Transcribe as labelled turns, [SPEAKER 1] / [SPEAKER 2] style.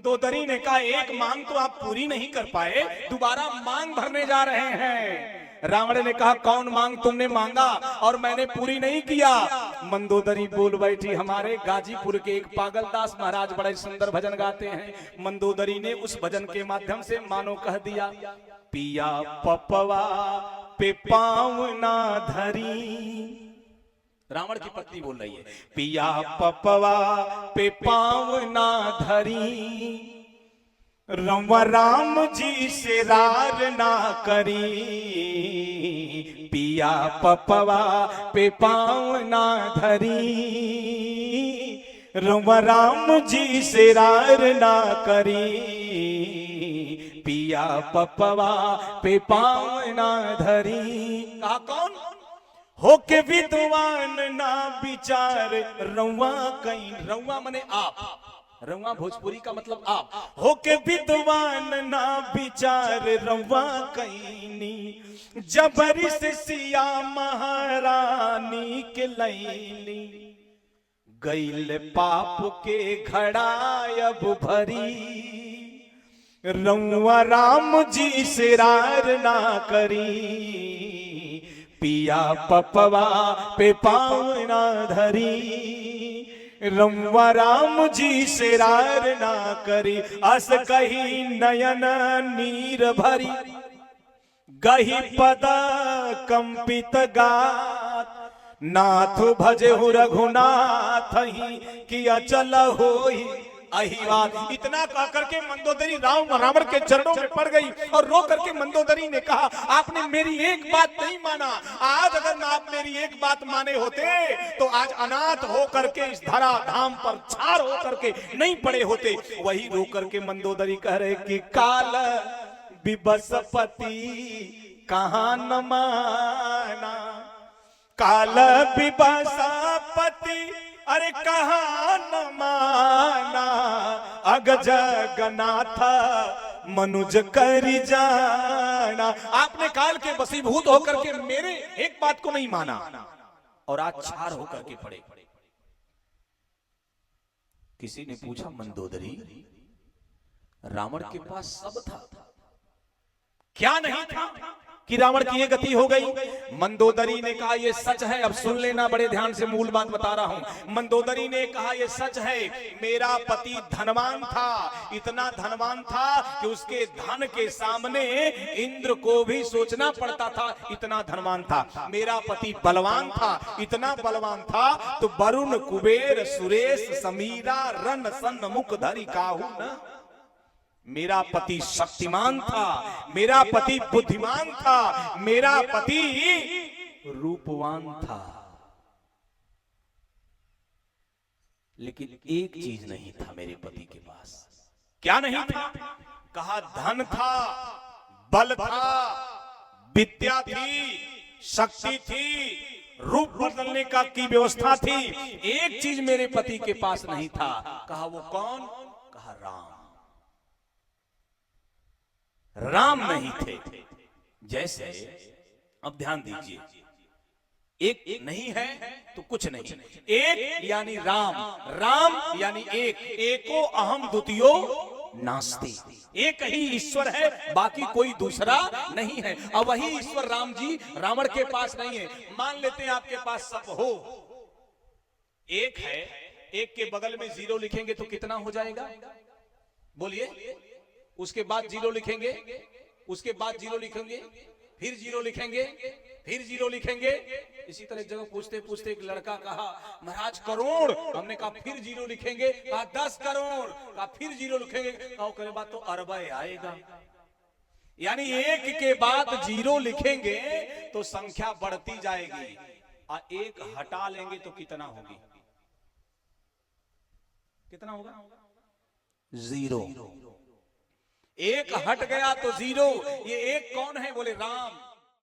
[SPEAKER 1] मंदोदरी ने कहा एक मांग तो आप पूरी नहीं कर पाए, दोबारा मांग भरने जा रहे हैं। रावण ने कहा कौन मांग तुमने मांगा और मैंने पूरी नहीं किया? मंदोदरी बोल बैठी हमारे गाजीपुर के एक पागलदास महाराज बड़े सुंदर भजन गाते हैं। मंदोदरी ने उस भजन के माध्यम से मानो कह दिया, पिया पपवा पे पाँव ना धरी। रावण की पत्नी बोल रही है, पिया पपवा पे पाँव ना धरी, रंवा राम जी से रार ना करी। पिया पपवा पे पाँव ना धरी, रंवा राम जी से रार ना करी। पिया पपवा पे पाँव ना धरी। कहा कौन? होके विद्वान ना विचार रउआ कहीं। रउआ मने आप, रउआ भोजपुरी का मतलब आप। होके विद्वान ना विचार रउआ कहीं, जबरी से सिया महारानी के लैली। गैल पाप के घड़ा अब भरी, रउआ राम जी से रार ना करी। पिया पपवा पे पाँव ना धरी, रउआ राम जी से रार ना करी। अस कही नयन नीर भरी, गही पद कंपित गात। नाथ भजे रघुनाथ ही कि अचल होई अहिवात। इतना कह करके मंदोदरी रावण के चरणों में पड़ गई और रो करके मंदोदरी ने कहा आपने मेरी एक बात नहीं माना। आज अगर आप मेरी एक बात माने होते तो आज अनाथ हो करके इस धरा धाम पर छार हो करके नहीं पड़े होते। वही रो करके मंदोदरी कह रहे कि काल विबसपति कहाँ न माना, काल विबसपति अरे कहाँ न माना। अग जगन्नाथ मनुज करी जाना। आपने काल के वशीभूत होकर के मेरे एक बात को नहीं माना और आज छार होकर के पड़े। किसी ने पूछा मंदोदरी रावण के पास सब था, क्या नहीं था कि रावण की ये गति हो गई? मंदोदरी ने कहा ये सच है। अब सुन लेना बड़े ध्यान से, मूल बात बता रहा हूं। मंदोदरी ने कहा ये सच है, मेरा पति धनवान था, इतना धनवान था कि उसके धन के सामने इंद्र को भी सोचना पड़ता था, इतना धनवान था। मेरा पति बलवान था, इतना बलवान था तो वरुण कुबेर सुरेश समीरा रन सन मुख धरी काहू न। मेरा पति शक्तिमान था, मेरा पति बुद्धिमान था, मेरा पति रूपवान था, लेकिन एक चीज नहीं था मेरे पति के पास। क्या नहीं था? कहा धन था, बल था, विद्या थी, शक्ति थी, रूप बदलने का की व्यवस्था थी। एक चीज मेरे पति के पास नहीं था। कहा वो कौन? कहा राम। राम नहीं थे। जैसे अब ध्यान दीजिए, एक नहीं है तो कुछ नहीं। एक यानी राम, राम यानी एक, एको अहम द्वितीयो नास्ति। एक ही ईश्वर है, बाकी कोई दूसरा नहीं है। अब वही ईश्वर राम जी रावण के पास नहीं है। मान लेते हैं आपके पास सब हो, एक है, एक के बगल में जीरो लिखेंगे तो कितना हो जाएगा? बोलिए। उसके बाद जीरो लिखेंगे, उसके बाद जीरो लिखेंगे, फिर जीरो लिखेंगे, फिर जीरो लिखेंगे। इसी तरह जगह पूछते पूछते एक लड़का कहा महाराज करोड़। हमने कहा फिर जीरो लिखेंगे। कहा 10 करोड़। कहा फिर जीरो लिखेंगे। कहा करे बाद तो अरबा आएगा। यानी एक के बाद जीरो लिखेंगे तो संख्या बढ़ती जाएगी और एक हटा लेंगे तो कितना होगी? कितना होगा? जीरो। एक हट गया तो जीरो। ये एक कौन है? बोले राम।